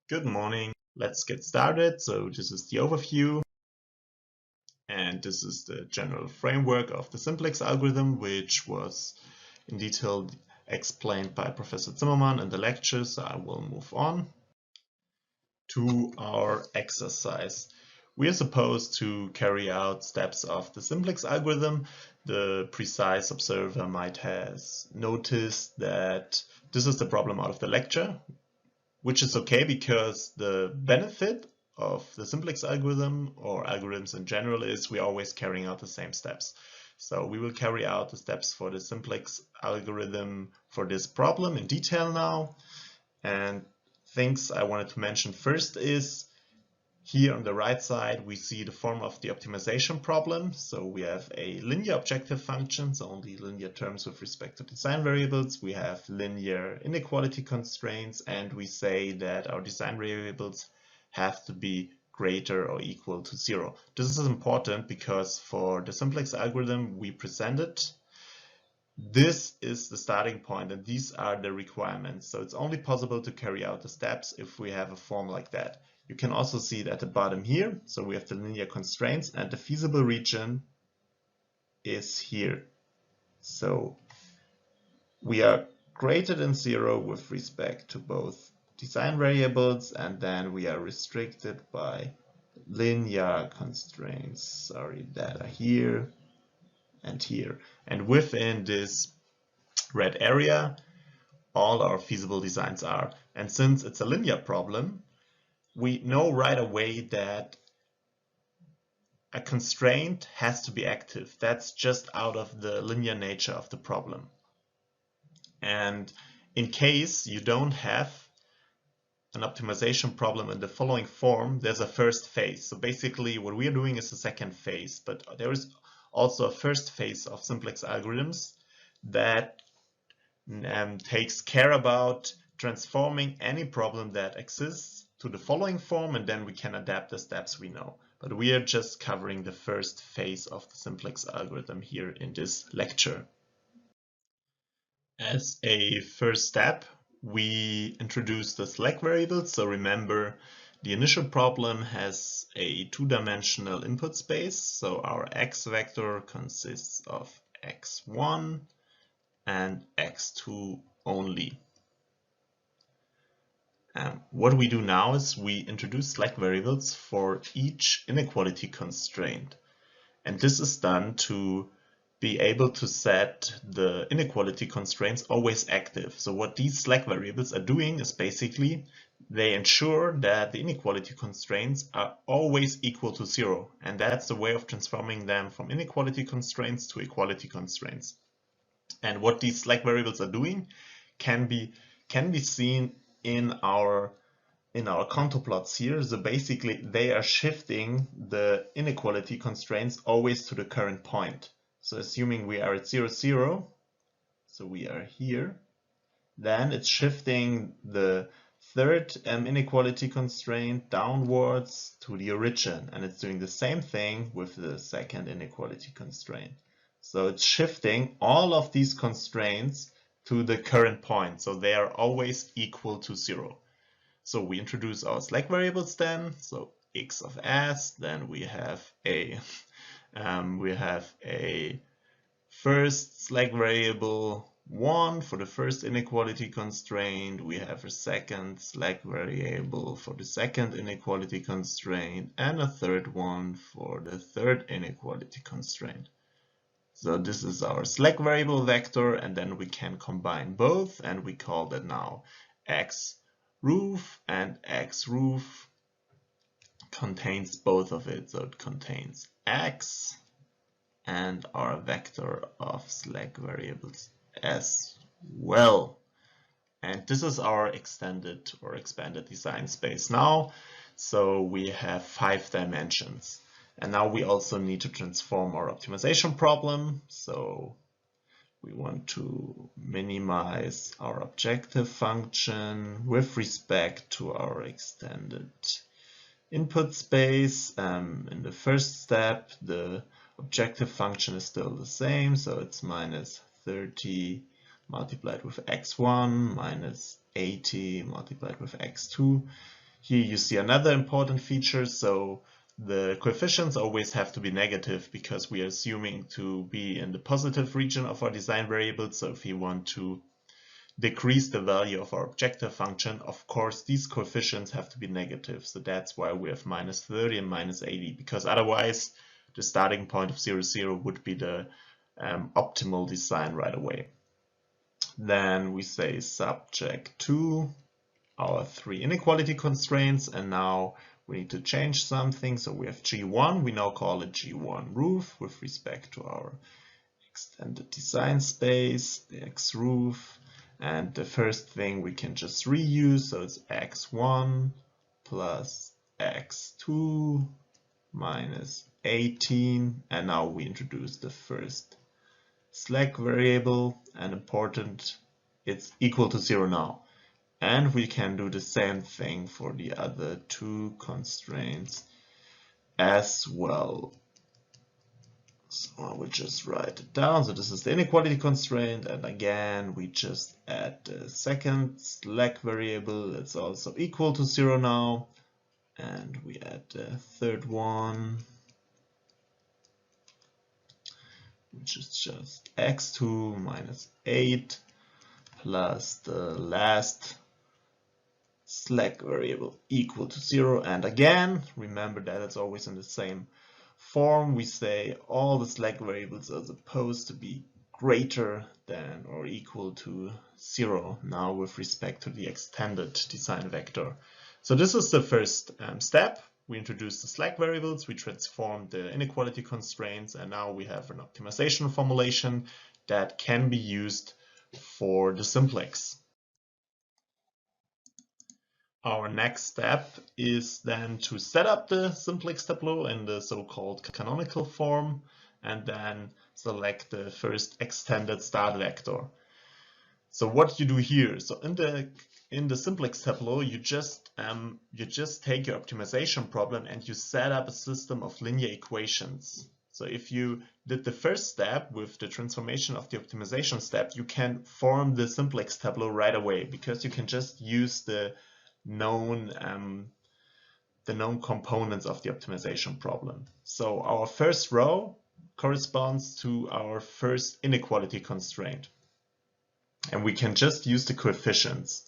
Good morning. Let's get started. So this is the overview, and this is the general framework of the simplex algorithm, which was in detail explained by Professor Zimmermann in the lecture. So I will move on to our exercise. We are supposed to carry out steps of the simplex algorithm. The precise observer might have noticed that this is the problem out of the lecture, which is okay because the benefit of the simplex algorithm or algorithms in general is we're always carrying out the same steps. So we will carry out the steps for the simplex algorithm for this problem in detail now. And things I wanted to mention first is here on the right side we see the form of the optimization problem. So we have a linear objective function, so only linear terms with respect to design variables. We have linear inequality constraints, and we say that our design variables have to be greater or equal to 0. This is important because for the simplex algorithm we presented, this is the starting point and these are the requirements. So it's only possible to carry out the steps if we have a form like that. You can also see it at the bottom here. So we have the linear constraints and the feasible region is here. So we are greater than 0 with respect to both design variables, and then we are restricted by linear constraints, that are here and here. And within this red area, all our feasible designs are. And since it's a linear problem, we know right away that a constraint has to be active. That's just out of the linear nature of the problem. And in case you don't have an optimization problem in the following form, there's a first phase. So basically what we are doing is a second phase, but there is also a first phase of simplex algorithms that takes care about transforming any problem that exists to the following form, and then we can adapt the steps we know. But we are just covering the first phase of the simplex algorithm here in this lecture. As a first step, we introduce the select variables. So remember, the initial problem has a two-dimensional input space. So our x vector consists of x1 and x2 only. What we do now is we introduce select variables for each inequality constraint. And this is done to be able to set the inequality constraints always active. So what these select variables are doing is basically they ensure that the inequality constraints are always equal to 0. And that's the way of transforming them from inequality constraints to equality constraints. And what these select variables are doing can be seen in our contour plots here. So basically they are shifting the inequality constraints always to the current point. So assuming we are at 0, 0, so we are here, then it's shifting the third inequality constraint downwards to the origin, and it's doing the same thing with the second inequality constraint. So it's shifting all of these constraints to the current point, so they are always equal to 0. So we introduce our select variables then, so x of s, then we have a first select variable 1 for the first inequality constraint, we have a second select variable for the second inequality constraint, and a third one for the third inequality constraint. So this is our select variable vector, and then we can combine both, and we call that now x roof, and x roof contains both of it. So it contains x and our vector of select variables as well. And this is our extended or expanded design space now. So we have 5 dimensions. And now we also need to transform our optimization problem. So we want to minimize our objective function with respect to our extended input space. In the first step, the objective function is still the same, so it's minus 30 multiplied with x1 minus 80 multiplied with x2. Here you see another important feature. So the coefficients always have to be negative because we are assuming to be in the positive region of our design variables. So if we want to decrease the value of our objective function, of course these coefficients have to be negative. So that's why we have -30 and -80, because otherwise the starting point of 0, 0 would be the optimal design right away. Then we say subject to our 3 inequality constraints, and now we need to change something. So we have G1, we now call it G1 roof with respect to our extended design space, the X roof. And the first thing we can just reuse, so it's x1 plus x2 minus 18, and now we introduce the first slack variable, and important, it's equal to 0 now. And we can do the same thing for the other 2 constraints as well. So I will just write it down. So this is the inequality constraint, and again we just add the second slack variable. It's also equal to 0 now, and we add the third one, which is just x2 minus 8 plus the last slack variable equal to 0. And again, remember that it's always in the same form. We say all the slack variables are supposed to be greater than or equal to 0 now with respect to the extended design vector. So this is the first step. We introduce the slack variables, we transform the inequality constraints, and now we have an optimization formulation that can be used for the simplex. Our next step is then to set up the simplex tableau in the so-called canonical form, and then select the first extended start vector. So what you do here, so in the simplex tableau, you just take your optimization problem and you set up a system of linear equations. So if you did the first step with the transformation of the optimization step, you can form the simplex tableau right away, because you can just use the known components of the optimization problem. So our first row corresponds to our first inequality constraint, and we can just use the coefficients.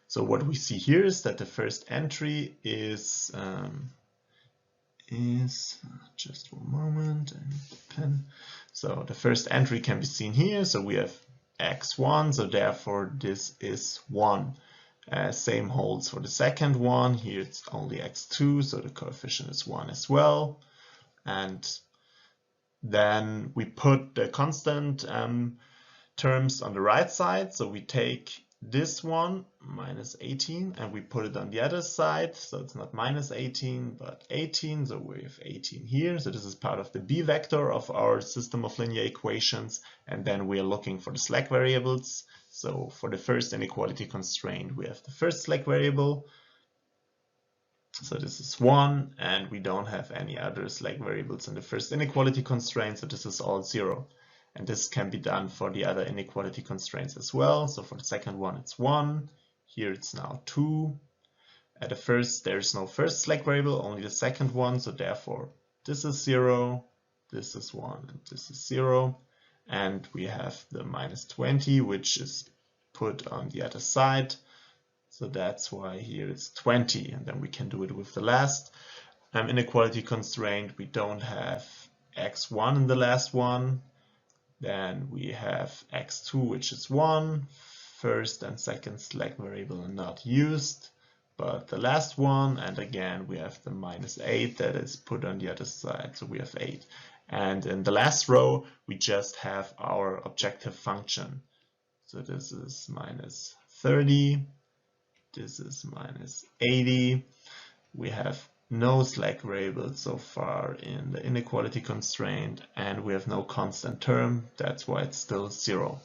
So what we see here is that the first entry is just one moment, I need the pen. So the first entry can be seen here. So we have x1, so therefore this is 1. Same holds for the second one. Here it's only x2, so the coefficient is 1 as well. And then we put the constant terms on the right side. So we take this one, minus 18, and we put it on the other side. So it's not minus 18, but 18. So we have 18 here. So this is part of the b vector of our system of linear equations. And then we are looking for the slack variables. So for the first inequality constraint, we have the first slack variable. So this is 1, and we don't have any other slack variables in the first inequality constraint. So this is all 0. And this can be done for the other inequality constraints as well. So for the second one, it's 1. Here it's now 2. At the first, there's no first slack variable, only the second one. So therefore, this is 0, this is 1, and this is 0. And we have the minus 20, which is put on the other side. So that's why here it's 20. And then we can do it with the last inequality constraint. We don't have x1 in the last one. Then we have x2, which is 1. First and second slack variable are not used, but the last one. And again, we have the minus 8 that is put on the other side. So we have 8. And in the last row, we just have our objective function. So this is minus 30. This is minus 80. We have no slack variables so far in the inequality constraint, and we have no constant term. That's why it's still 0.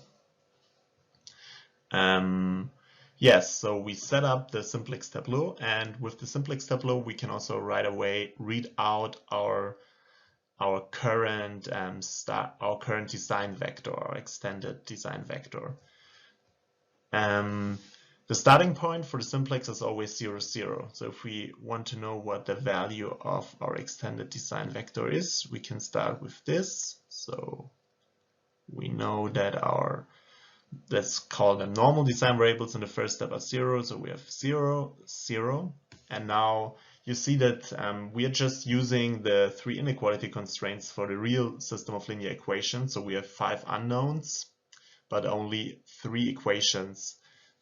Yes, so we set up the simplex tableau, and with the simplex tableau, we can also right away read out our current design vector, our extended design vector. The starting point for the simplex is always 0, 0. So if we want to know what the value of our extended design vector is, we can start with this. So we know that let's call them normal design variables in the first step are 0. So we have 0, 0. And now you see that we are just using the 3 inequality constraints for the real system of linear equations. So we have 5 unknowns, but only 3 equations.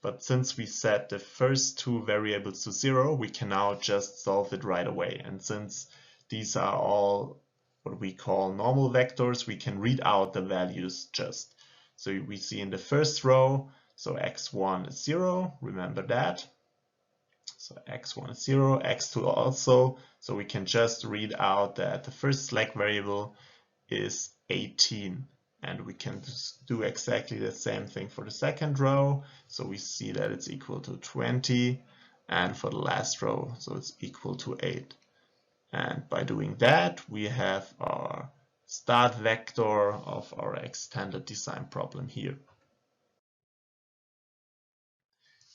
But since we set the first 2 variables to 0, we can now just solve it right away. And since these are all what we call normal vectors, we can read out the values just. So we see in the first row, so x1 is 0, remember that. So x1 is 0, x2 also. So we can just read out that the first slack variable is 18. And we can just do exactly the same thing for the second row. So we see that it's equal to 20. And for the last row, so it's equal to 8. And by doing that, we have our start vector of our extended design problem here.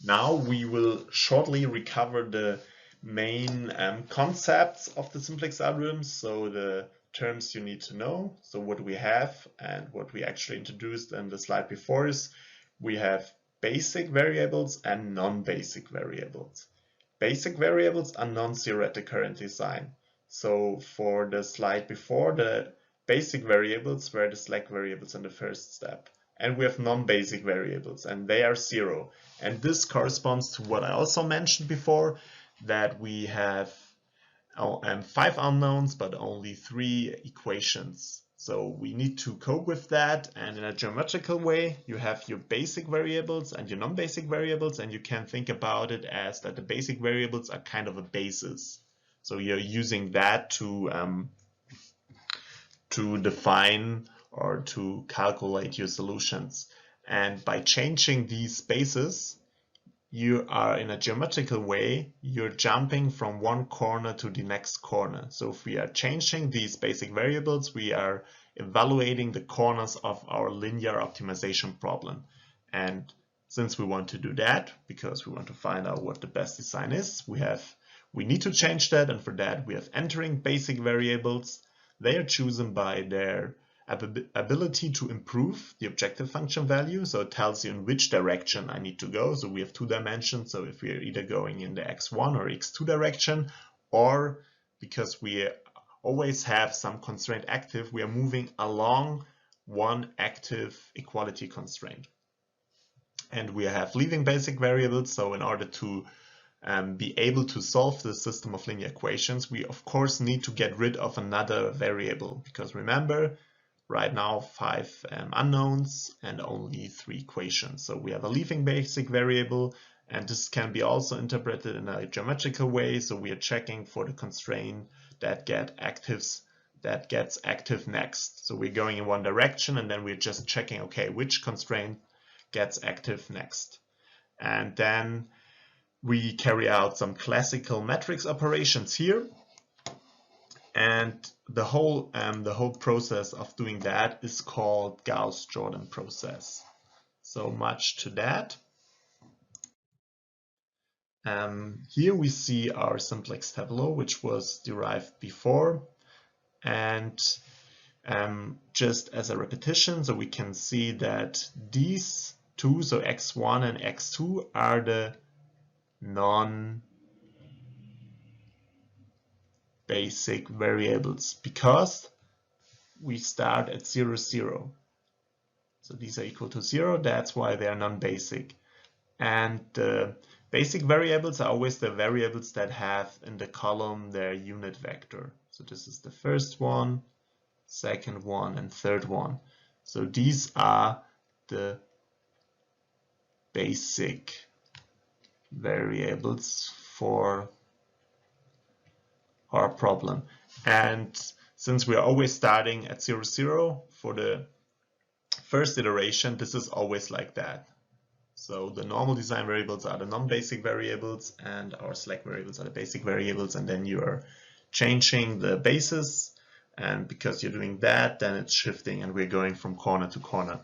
Now we will shortly recover the main concepts of the simplex algorithm, so the terms you need to know. So what we have and what we actually introduced in the slide before is we have basic variables and non-basic variables. Basic variables are non-zero at the current design. So for the slide before, the basic variables were the slack variables in the first step. And we have non-basic variables, and they are 0. And this corresponds to what I also mentioned before, that we have 5 unknowns, but only 3 equations. So we need to cope with that, and in a geometrical way, you have your basic variables and your non-basic variables, and you can think about it as that the basic variables are kind of a basis. So you're using that to define or to calculate your solutions. And by changing these bases, you are in a geometrical way, you're jumping from one corner to the next corner. So if we are changing these basic variables, we are evaluating the corners of our linear optimization problem. And since we want to do that, because we want to find out what the best design is, we need to change that, and for that we have entering basic variables. They are chosen by their ability to improve the objective function value. So it tells you in which direction I need to go. So we have 2 dimensions. So if we are either going in the x1 or x2 direction, or because we always have some constraint active, we are moving along one active equality constraint. And we have leaving basic variables. So in order to be able to solve the system of linear equations, we of course need to get rid of another variable, because remember, right now 5 unknowns and only 3 equations. So we have a leaving basic variable, and this can be also interpreted in a geometrical way. So we are checking for the constraint that gets active next. So we're going in one direction, and then we're just checking, okay, which constraint gets active next. And then we carry out some classical matrix operations here. And the whole process of doing that is called Gauss-Jordan process. So much to that. Here we see our simplex tableau, which was derived before. And just as a repetition, so we can see that these 2, so x1 and x2, are the non-basic variables, because we start at 0, 0. So these are equal to 0, that's why they are non-basic. And the basic variables are always the variables that have in the column their unit vector. So this is the first one, second one, and third one. So these are the basic variables for our problem. And since we are always starting at 0, 0 for the first iteration, this is always like that. So the normal design variables are the non-basic variables, and our slack variables are the basic variables, and then you are changing the basis, and because you're doing that, then it's shifting and we're going from corner to corner.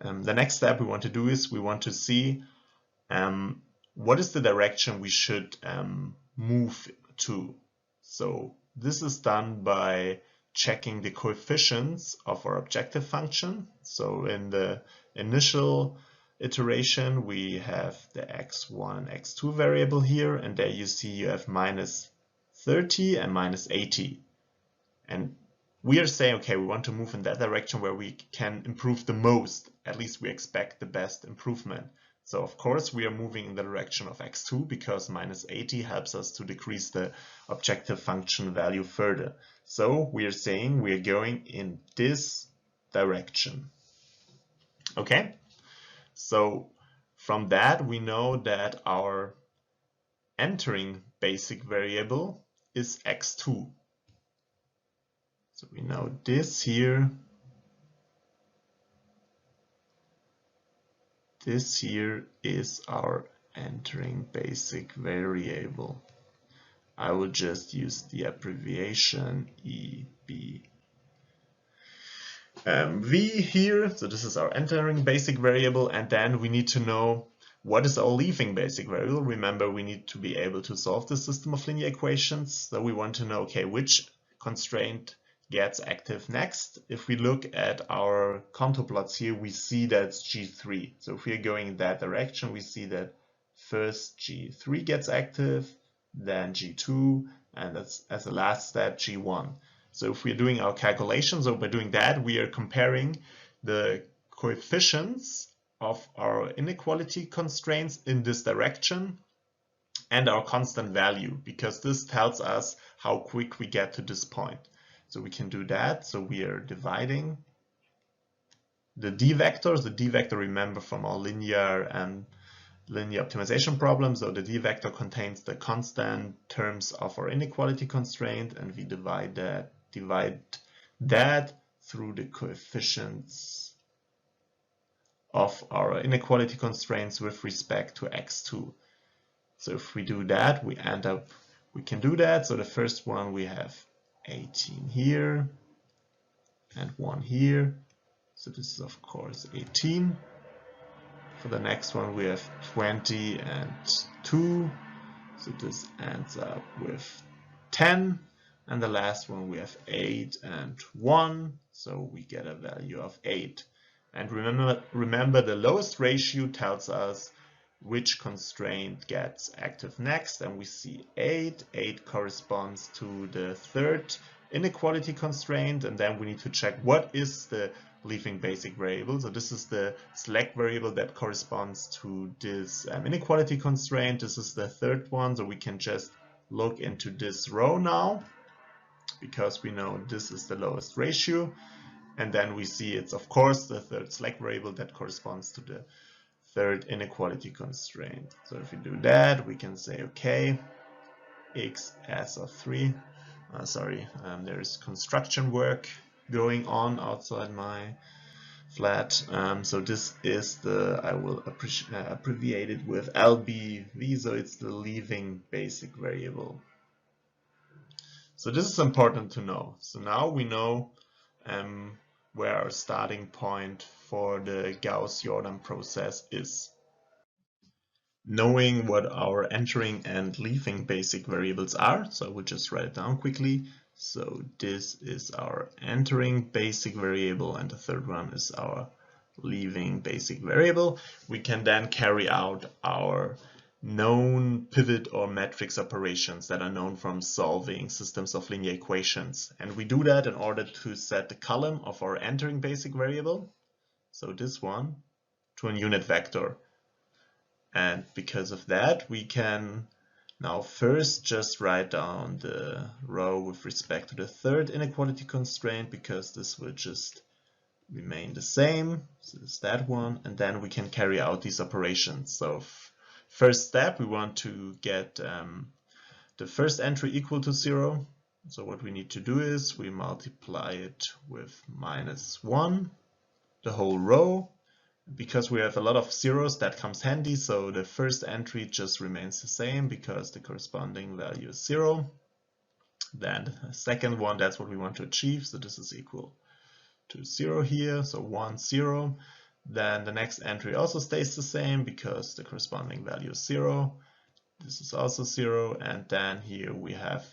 The next step we want to do is we want to see what is the direction we should move to? So this is done by checking the coefficients of our objective function. So in the initial iteration, we have the x1 and x2 variable here, and there you see you have minus 30 and minus 80. And we are saying, okay, we want to move in that direction where we can improve the most. At least we expect the best improvement. So of course we are moving in the direction of x2 because minus 80 helps us to decrease the objective function value further. So we are saying we are going in this direction. Okay, so from that we know that our entering basic variable is x2. So we know this here. This here is our entering basic variable. I will just use the abbreviation EB. V here, so this is our entering basic variable, and then we need to know what is our leaving basic variable. Remember, we need to be able to solve the system of linear equations, so we want to know, okay, which constraint gets active next. If we look at our contour plots here, we see that's G3. So if we are going in that direction, we see that first G3 gets active, then G2, and that's as a last step G1. So if we're doing our calculations, or by doing that, we are comparing the coefficients of our inequality constraints in this direction and our constant value, because this tells us how quick we get to this point. So we can do that. So we are dividing the d vectors. The d vector, remember from our linear optimization problem. So the d vector contains the constant terms of our inequality constraint, and we divide that through the coefficients of our inequality constraints with respect to x2. So if we do that, we can do that. So the first one we have 18 here and 1 here. So this is of course 18. For the next one we have 20 and 2. So this ends up with 10. And the last one we have 8 and 1. So we get a value of 8. And remember the lowest ratio tells us which constraint gets active next, and we see 8. 8 corresponds to the third inequality constraint, and then we need to check what is the leaving basic variable. So this is the slack variable that corresponds to this inequality constraint. This is the third one, so we can just look into this row now, because we know this is the lowest ratio, and then we see it's of course the third slack variable that corresponds to the third inequality constraint. So if we do that, we can say, okay, x of 3. There is construction work going on outside my flat. So this is I will abbreviate it with LBV, so it's the leaving basic variable. So this is important to know. So now we know where our starting point for the Gauss-Jordan process is. Knowing what our entering and leaving basic variables are, so I will just write it down quickly. So this is our entering basic variable, and the third one is our leaving basic variable. We can then carry out our known pivot or matrix operations that are known from solving systems of linear equations. And we do that in order to set the column of our entering basic variable, so this one, to a unit vector. And because of that, we can now first just write down the row with respect to the third inequality constraint, because this will just remain the same. So it's that one, and then we can carry out these operations. So first step, we want to get the first entry equal to 0. So what we need to do is we multiply it with -1, the whole row. Because we have a lot of zeros, that comes handy, so the first entry just remains the same because the corresponding value is 0. Then the second one, that's what we want to achieve, so this is equal to 0 here, so 1, 0. Then the next entry also stays the same because the corresponding value is 0. This is also 0, and then here we have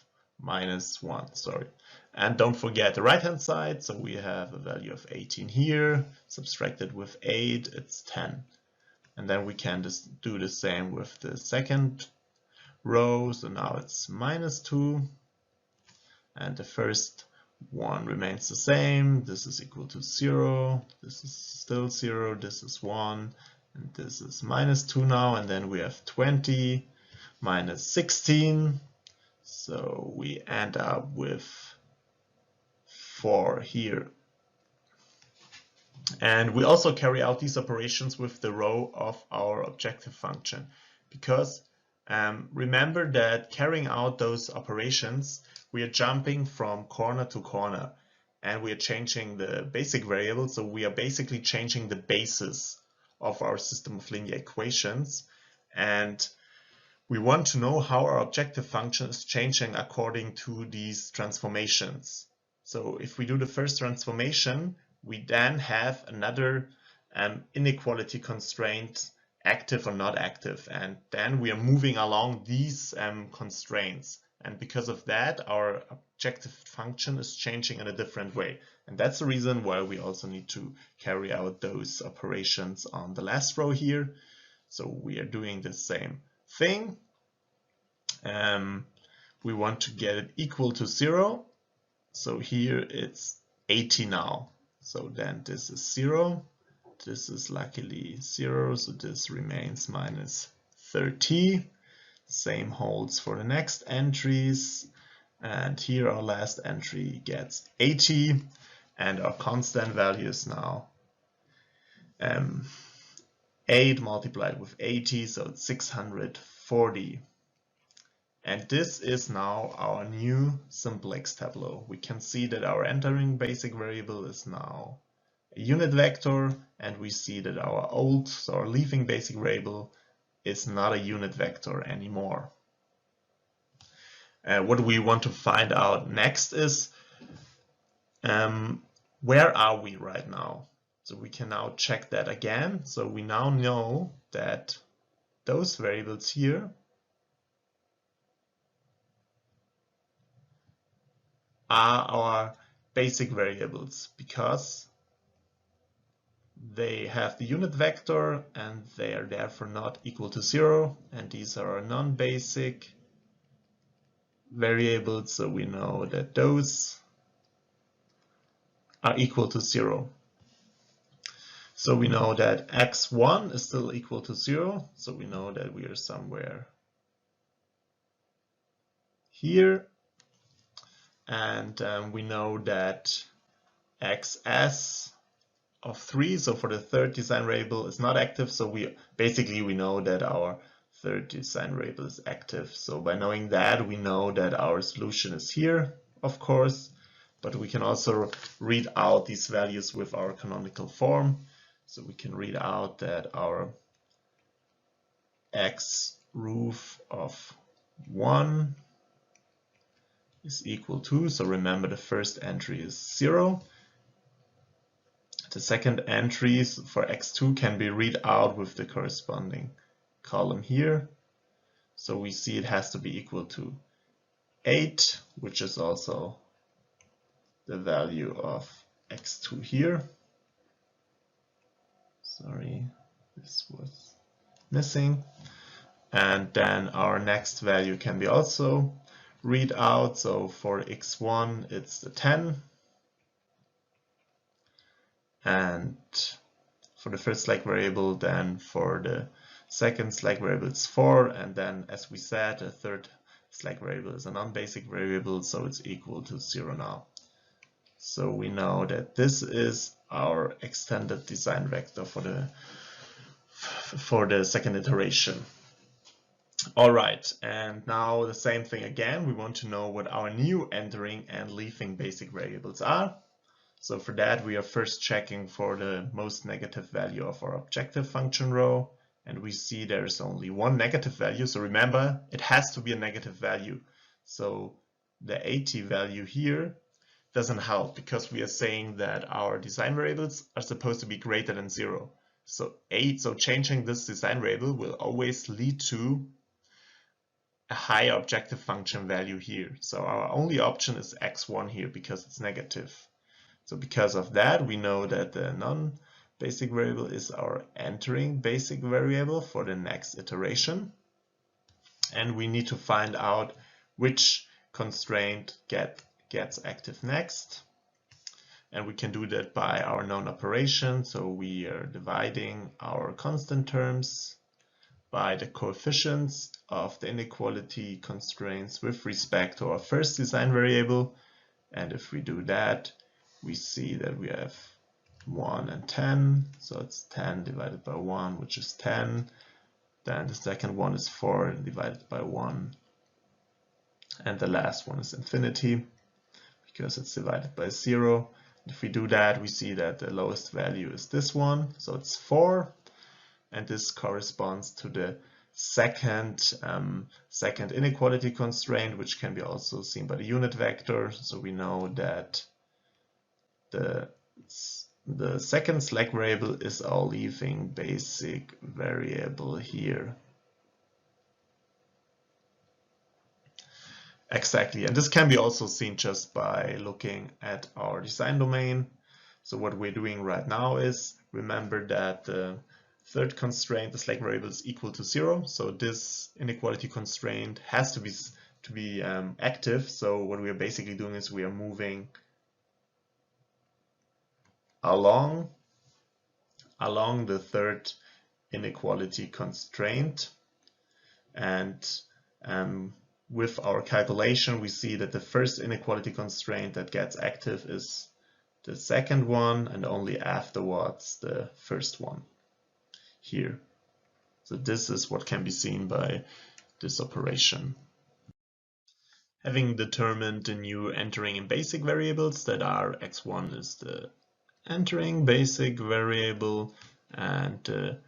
-1, sorry. And don't forget the right hand side, so we have a value of 18 here, subtracted with 8, it's 10. And then we can just do the same with the second row, so now it's -2, and the first one remains the same. This is equal to 0, this is still 0, this is 1, and this is -2 now, and then we have 20 minus 16, so we end up with 4 here. And we also carry out these operations with the row of our objective function, because remember that carrying out those operations, we are jumping from corner to corner, and we are changing the basic variable, so we are basically changing the basis of our system of linear equations, and we want to know how our objective function is changing according to these transformations. So if we do the first transformation, we then have another inequality constraint, active or not active, and then we are moving along these constraints. And because of that, our objective function is changing in a different way. And that's the reason why we also need to carry out those operations on the last row here. So we are doing the same thing. We want to get it equal to 0. So here it's 80 now. So then this is 0. This is luckily 0, so this remains -30. Same holds for the next entries. And here our last entry gets 80. And our constant value is now 8 multiplied with 80, so it's 640. And this is now our new simplex tableau. We can see that our entering basic variable is now a unit vector, and we see that our old, so our leaving basic variable, is not a unit vector anymore. What we want to find out next is where are we right now? So we can now check that again. So we now know that those variables here are our basic variables because they have the unit vector and they are therefore not equal to 0, and these are our non-basic variables, so we know that those are equal to 0. So we know that x1 is still equal to 0, so we know that we are somewhere here. And we know that xs of 3, so for the third design variable, is not active. So we know that our third design variable is active. So by knowing that, we know that our solution is here, of course, but we can also read out these values with our canonical form. So we can read out that our x roof of 1 is equal to, so remember the first entry is 0. The second entry for x2 can be read out with the corresponding column here. So we see it has to be equal to 8, which is also the value of x2 here. Sorry, this was missing. And then our next value can be also read out. So for x1 it's the 10, and for the first slack variable, then for the second slack variable it's 4, and then as we said, the third slack variable is a non-basic variable, so it's equal to 0 now. So we know that this is our extended design vector for the second iteration. All right, and now the same thing again. We want to know what our new entering and leaving basic variables are. So for that, we are first checking for the most negative value of our objective function row, and we see there is only one negative value. So remember, it has to be a negative value. So the 80 value here doesn't help because we are saying that our design variables are supposed to be greater than 0. So 8, so changing this design variable will always lead to a higher objective function value here. So our only option is x1 here because it's negative. So because of that, we know that the non-basic variable is our entering basic variable for the next iteration. And we need to find out which constraint gets active next. And we can do that by our known operation. So we are dividing our constant terms by the coefficients of the inequality constraints with respect to our first design variable. And if we do that, we see that we have 1 and 10. So it's 10 divided by 1, which is 10. Then the second one is 4 divided by 1. And the last one is infinity because it's divided by 0. If we do that, we see that the lowest value is this one, so it's 4, and this corresponds to the second inequality constraint, which can be also seen by the unit vector. So we know that the second slack variable is our leaving basic variable here. Exactly, and this can be also seen just by looking at our design domain. So what we're doing right now is, remember that the third constraint, the slack variable, is equal to 0. So this inequality constraint has to be active. So what we are basically doing is we are moving along the third inequality constraint, and with our calculation, we see that the first inequality constraint that gets active is the second one, and only afterwards the first one here. So this is what can be seen by this operation. Having determined the new entering and basic variables, that are x1 is the entering basic variable, and the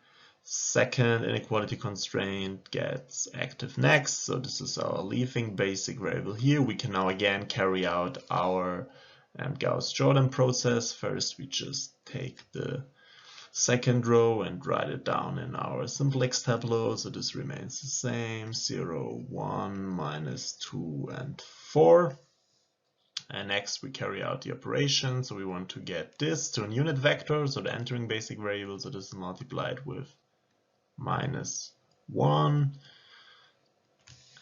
second inequality constraint gets active next. So this is our leaving basic variable here. We can now again carry out our Gauss-Jordan process. First, we just take the second row and write it down in our simplex tableau. So this remains the same, 0, 1, minus 2, and 4. And next we carry out the operation. So we want to get this to a unit vector, so the entering basic variable. So this is multiplied with minus 1,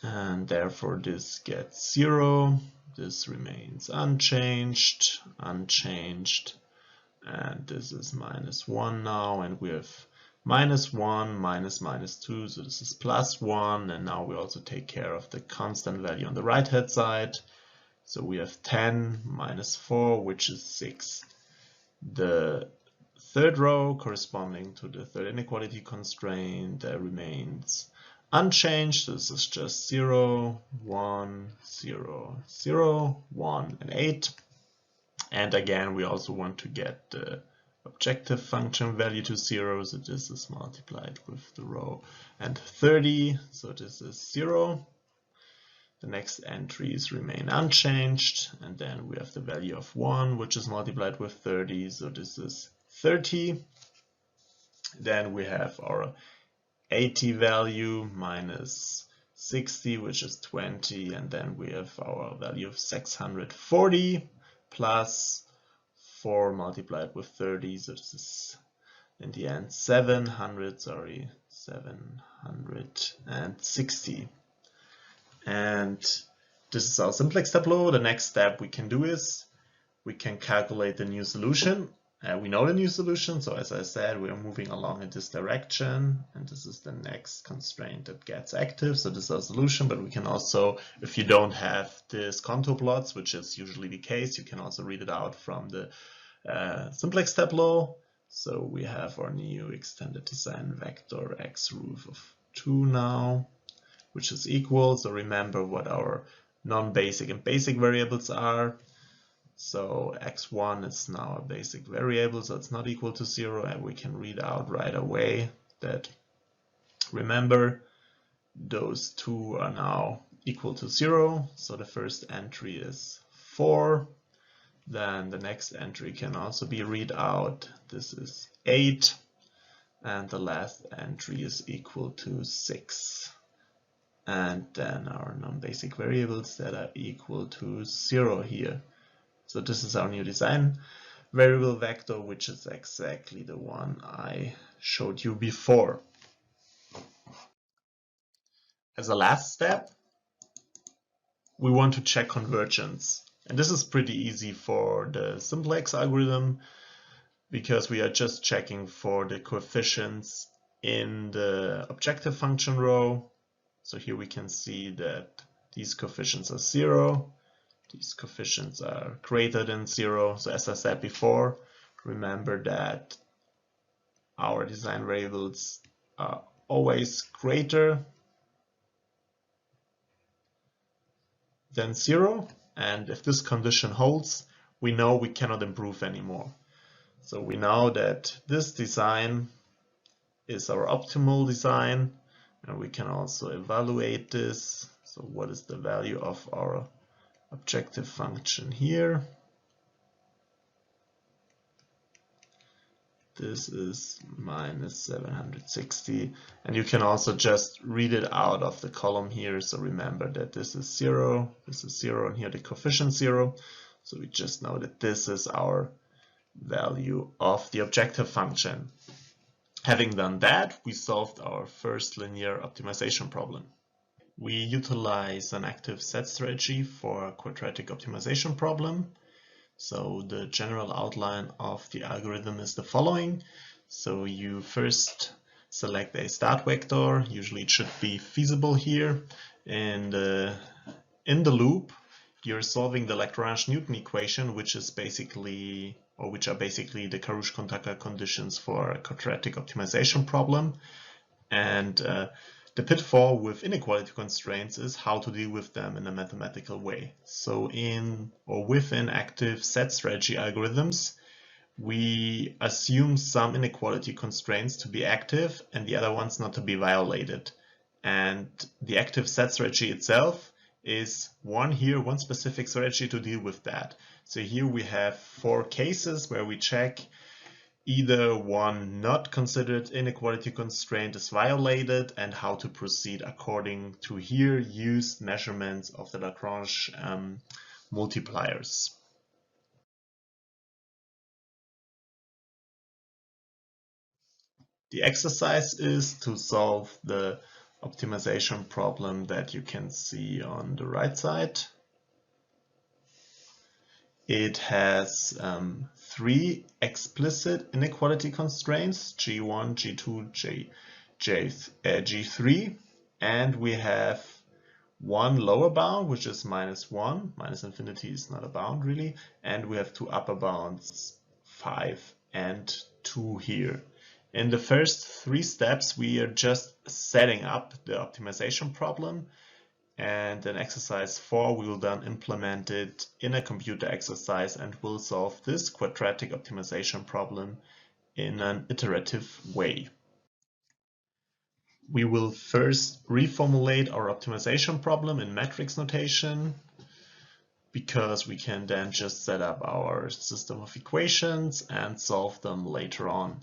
and therefore this gets 0. This remains unchanged, and this is minus 1 now, and we have minus 1 minus minus 2, so this is plus 1, and now we also take care of the constant value on the right hand side. So we have 10 minus 4, which is 6. The third row corresponding to the third inequality constraint remains unchanged. This is just 0, 1, 0, 0, 1, and 8. And again, we also want to get the objective function value to 0, so this is multiplied with the row and 30, so this is 0. The next entries remain unchanged, and then we have the value of 1, which is multiplied with 30, so this is 30. Then we have our 80 value minus 60, which is 20, and then we have our value of 640 plus 4 multiplied with 30, so this is in the end 760. And this is our simplex tableau. The next step we can do is we can calculate the new solution. We know the new solution, so as I said, we are moving along in this direction, and this is the next constraint that gets active. So this is our solution, but we can also, if you don't have this contour plots, which is usually the case, you can also read it out from the simplex tableau. So we have our new extended design vector x roof of 2 now, which is equal. So remember what our non-basic and basic variables are. So x1 is now a basic variable, so it's not equal to 0, and we can read out right away that, remember, those two are now equal to 0. So the first entry is 4. Then the next entry can also be read out. This is 8. and the last entry is equal to 6. And then our non-basic variables that are equal to 0 here. So this is our new design variable vector, which is exactly the one I showed you before. As a last step, we want to check convergence. And this is pretty easy for the simplex algorithm because we are just checking for the coefficients in the objective function row. So here we can see that these coefficients are 0. These coefficients are greater than 0. So as I said before, remember that our design variables are always greater than 0. And if this condition holds, we know we cannot improve anymore. So we know that this design is our optimal design, and we can also evaluate this. So what is the value of our objective function here? This is minus 760, and you can also just read it out of the column here. So remember that this is 0, and here the coefficient 0. So we just know that this is our value of the objective function. Having done that, we solved our first linear optimization problem. We utilize an active set strategy for a quadratic optimization problem. So the general outline of the algorithm is the following. So you first select a start vector. Usually it should be feasible here. And in the loop, you're solving the Lagrange-Newton equation, which are basically the Karush-Kontaka conditions for a quadratic optimization problem. And the pitfall with inequality constraints is how to deal with them in a mathematical way. So within active set strategy algorithms, we assume some inequality constraints to be active and the other ones not to be violated. And the active set strategy itself is one specific strategy to deal with that. So here we have 4 cases where we check either one not considered inequality constraint is violated and how to proceed according to here used measurements of the Lagrange multipliers. The exercise is to solve the optimization problem that you can see on the right side. It has 3 explicit inequality constraints, G1, G2, G3, and we have one lower bound, which is -1. Minus infinity is not a bound really, and we have 2 upper bounds, 5 and 2 here. In the first 3 steps, we are just setting up the optimization problem. And in exercise 4, we will then implement it in a computer exercise and will solve this quadratic optimization problem in an iterative way. We will first reformulate our optimization problem in matrix notation, because we can then just set up our system of equations and solve them later on.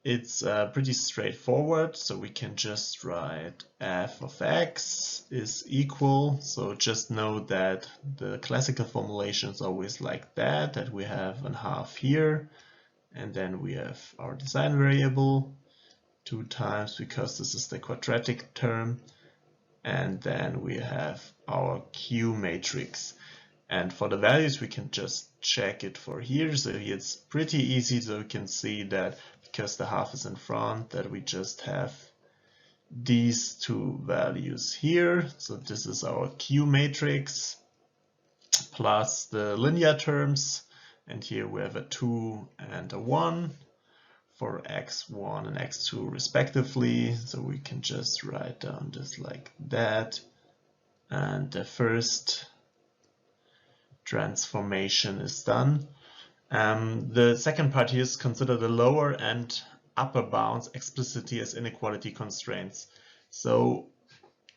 It's pretty straightforward, so we can just write f of x is equal. So just note that the classical formulation is always like that we have a half here, and then we have our design variable 2 times, because this is the quadratic term, and then we have our Q matrix. And for the values, we can just check it for here. So it's pretty easy. So we can see that because the half is in front, that we just have these 2 values here. So this is our Q matrix plus the linear terms. And here we have a 2 and a 1 for x1 and x2 respectively. So we can just write down this like that. And the first transformation is done. The second part here is consider the lower and upper bounds explicitly as inequality constraints. So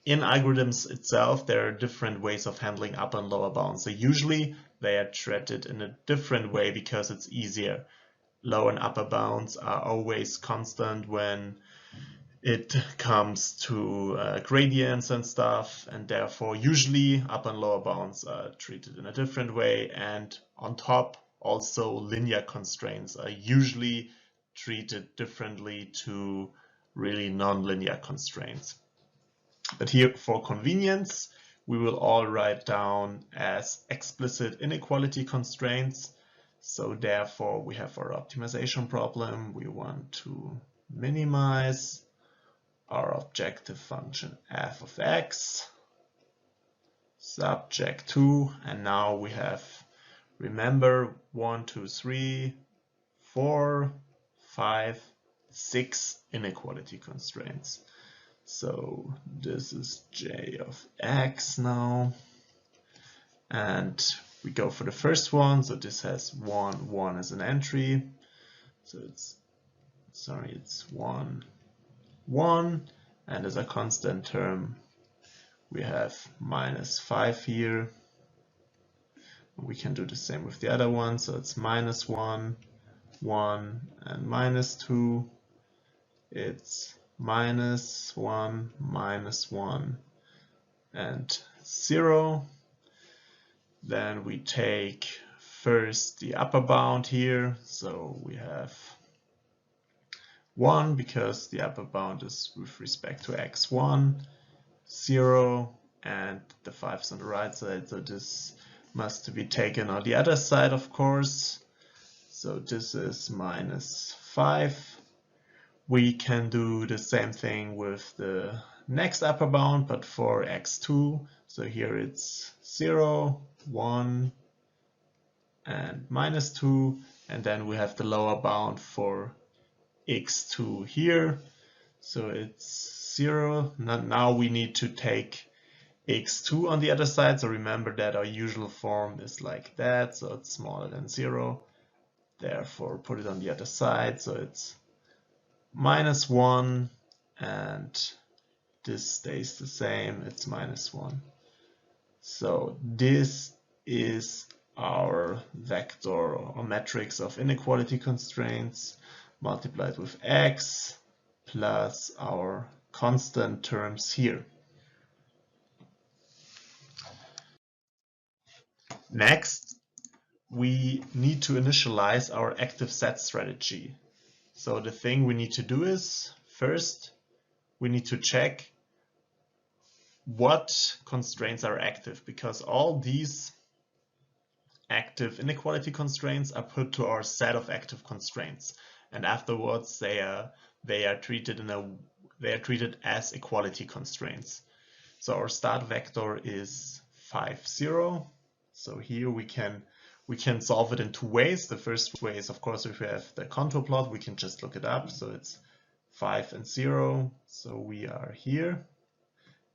in algorithms itself, there are different ways of handling upper and lower bounds. So usually they are treated in a different way because it's easier. lower and upper bounds are always constant when it comes to gradients and stuff, and therefore usually upper and lower bounds are treated in a different way, and on top also linear constraints are usually treated differently to really non-linear constraints. But here for convenience we will all write down as explicit inequality constraints. So therefore we have our optimization problem. We want to minimize our objective function f of x subject to, and now we have, remember, 1, 2, 3, 4, 5, 6 inequality constraints. So this is j of x now, and we go for the first one. So this has 1, 1 as an entry, so it's 1, 1, and as a constant term we have -5 here. We can do the same with the other one, so it's -1, 1, and -2. It's -1, -1, and 0. Then we take first the upper bound here, so we have 1 because the upper bound is with respect to x1, 0, and the 5 is on the right side, so this must be taken on the other side, of course. So this is -5. We can do the same thing with the next upper bound, but for x2. So here it's 0, 1, and -2, and then we have the lower bound for x2 here. So it's 0. Now we need to take x2 on the other side. So remember that our usual form is like that, so it's smaller than 0. Therefore put it on the other side, so it's -1, and this stays the same, it's -1. So this is our vector or matrix of inequality constraints multiplied with x plus our constant terms here. Next, we need to initialize our active set strategy. So the thing we need to do is, first, we need to check what constraints are active, because all these active inequality constraints are put to our set of active constraints, and afterwards they are treated as equality constraints. So our start vector is 5, 0. So here we can solve it in two ways. The first way is, of course, if we have the contour plot, we can just look it up. So it's 5 and 0. So we are here.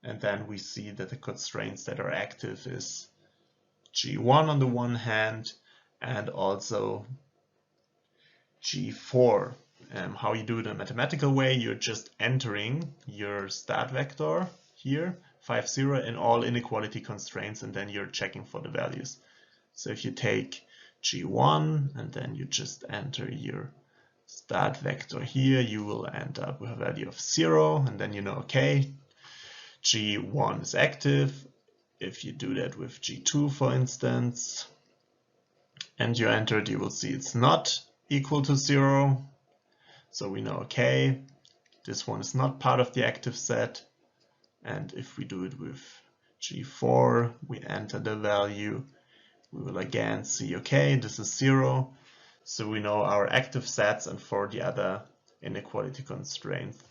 And then we see that the constraints that are active is G1 on the one hand and also G4. How you do it in a mathematical way, you're just entering your start vector here, 5, 0, in all inequality constraints, and then you're checking for the values. So if you take G1 and then you just enter your start vector here, you will end up with a value of 0, and then you know, okay, G1 is active. If you do that with G2, for instance, and you enter it, you will see it's not equal to 0. So we know, okay, this one is not part of the active set. And if we do it with G4, we enter the value, we will again see, okay, this is 0. So we know our active sets, and for the other inequality constraints,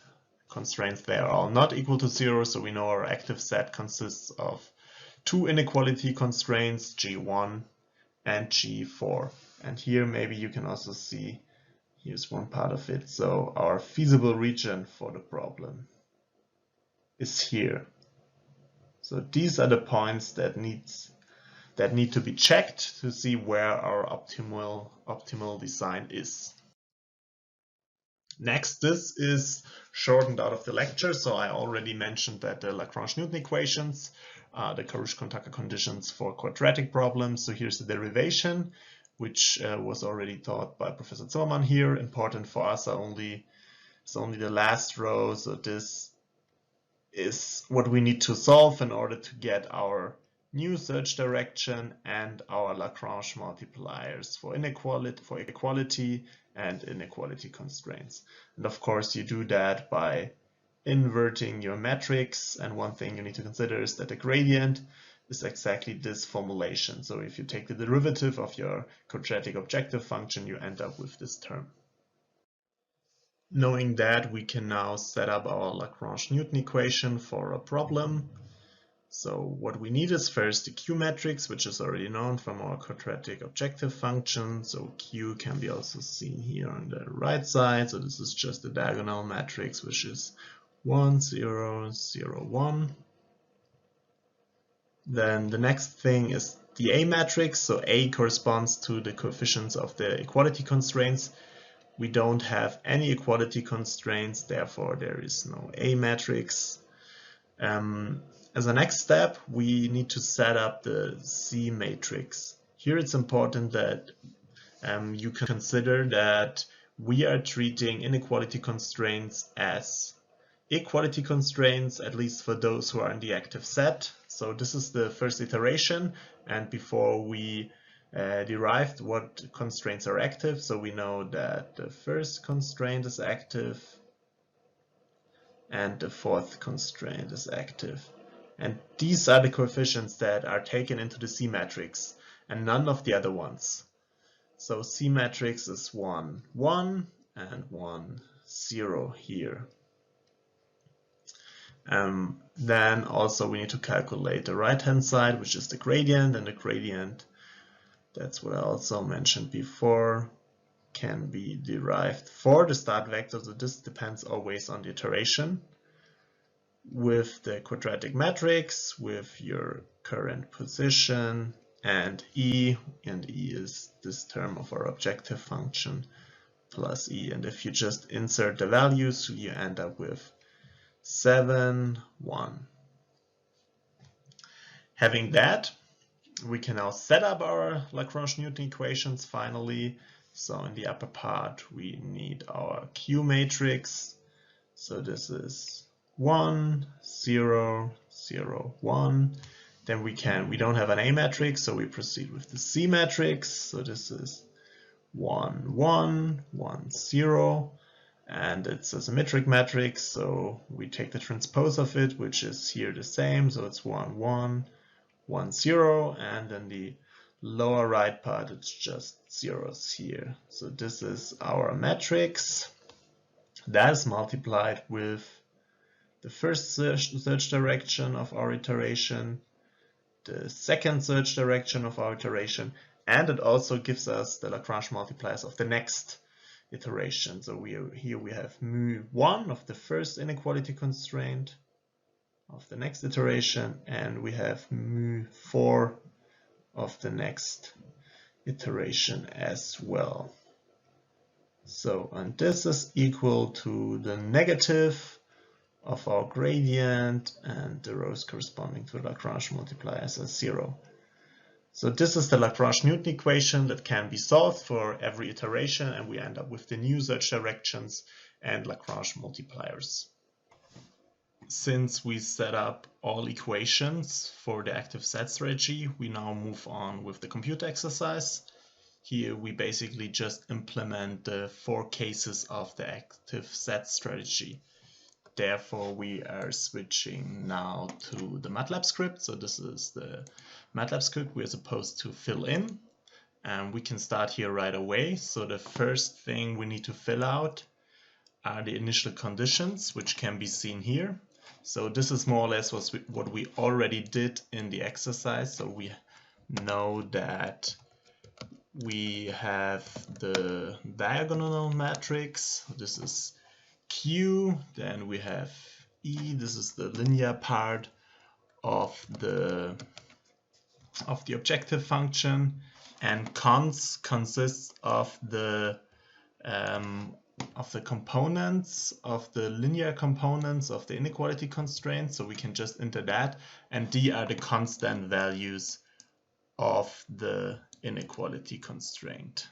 they are all not equal to 0. So we know our active set consists of two inequality constraints, G1 and G4. And here maybe you can also see, here's one part of it. So our feasible region for the problem is here. So these are the points that need to be checked to see where our optimal design is. Next, this is shortened out of the lecture. So I already mentioned that the Lagrange-Newton equations, the Karushko-Tucker conditions for quadratic problems. So here's the derivation. which was already taught by Professor Zimmermann here. Important for us is only the last row, so this is what we need to solve in order to get our new search direction and our Lagrange multipliers for equality and inequality constraints. And of course you do that by inverting your matrix, and one thing you need to consider is that the gradient is exactly this formulation. So if you take the derivative of your quadratic objective function, you end up with this term. Knowing that, we can now set up our Lagrange-Newton equation for a problem. So what we need is first the Q matrix, which is already known from our quadratic objective function. So Q can be also seen here on the right side. So this is just the diagonal matrix, which is 1, 0, 0, 1. Then the next thing is the A matrix. So A corresponds to the coefficients of the equality constraints. We don't have any equality constraints, therefore there is no A matrix. As a next step, we need to set up the C matrix. Here it's important that you can consider that we are treating inequality constraints as equality constraints, at least for those who are in the active set. So this is the first iteration, and before we derived what constraints are active, so we know that the first constraint is active and the fourth constraint is active. And these are the coefficients that are taken into the C matrix and none of the other ones. So C matrix is 1, 1 and 1, 0 here. Then also we need to calculate the right hand side, which is the gradient, and the gradient, that's what I also mentioned before, can be derived for the start vector. So this depends always on the iteration. With the quadratic matrix, with your current position, and E is this term of our objective function, plus E. And if you just insert the values, you end up with 7, 1. Having that, we can now set up our Lagrange-Newton equations finally. So in the upper part, we need our Q matrix. So this is 1, 0, 0, 1. Then we don't have an A matrix, so we proceed with the C matrix. So this is 1, 1, 1, 0. And it's a symmetric matrix, so we take the transpose of it, which is here the same. So it's 1, 1, 1, 0. And then the lower right part, it's just zeros here. So this is our matrix. That is multiplied with the first search direction of our iteration, the second search direction of our iteration, and it also gives us the Lagrange multipliers of the next iteration. So here we have mu1 of the first inequality constraint of the next iteration, and we have mu4 of the next iteration as well. So, and this is equal to the negative of our gradient and the rows corresponding to the Lagrange multipliers as 0. So this is the Lagrange-Newton equation that can be solved for every iteration, and we end up with the new search directions and Lagrange multipliers. Since we set up all equations for the active set strategy, we now move on with the computer exercise. Here we basically just implement the 4 cases of the active set strategy. Therefore, we are switching now to the MATLAB script. So this is the MATLAB script we are supposed to fill in. And we can start here right away. So the first thing we need to fill out are the initial conditions, which can be seen here. So this is more or less what we already did in the exercise. So we know that we have the diagonal matrix. This is Q, then we have E, this is the linear part of the objective function, and cons consists of the components, of the linear components of the inequality constraint, so we can just enter that, and D are the constant values of the inequality constraint.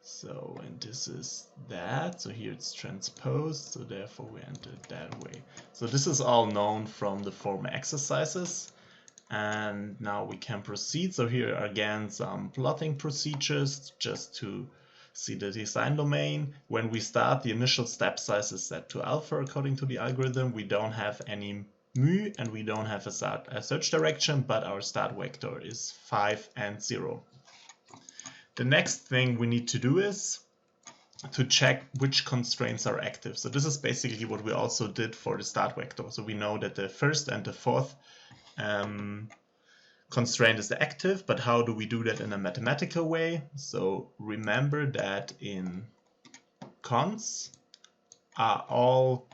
So, and this is that, so here it's transposed, so therefore we enter it that way. So this is all known from the former exercises, and now we can proceed. So here are again some plotting procedures just to see the design domain. When we start, the initial step size is set to alpha according to the algorithm. We don't have any mu and we don't have a search direction, but our start vector is 5 and 0. The next thing we need to do is to check which constraints are active. So this is basically what we also did for the start vector. So we know that the first and the fourth constraint is active, but how do we do that in a mathematical way? So remember that in cons are all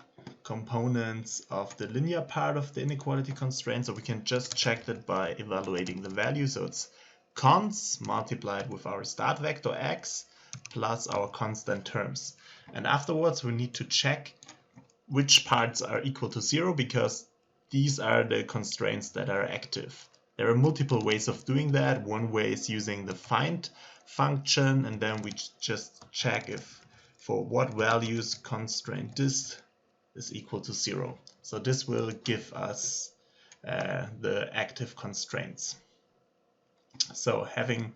components of the linear part of the inequality constraint, so we can just check that by evaluating the value. So it's cons multiplied with our start vector x plus our constant terms. And afterwards we need to check which parts are equal to 0, because these are the constraints that are active. There are multiple ways of doing that. One way is using the find function, and then we just check if for what values constraint this is equal to 0. So this will give us the active constraints. So having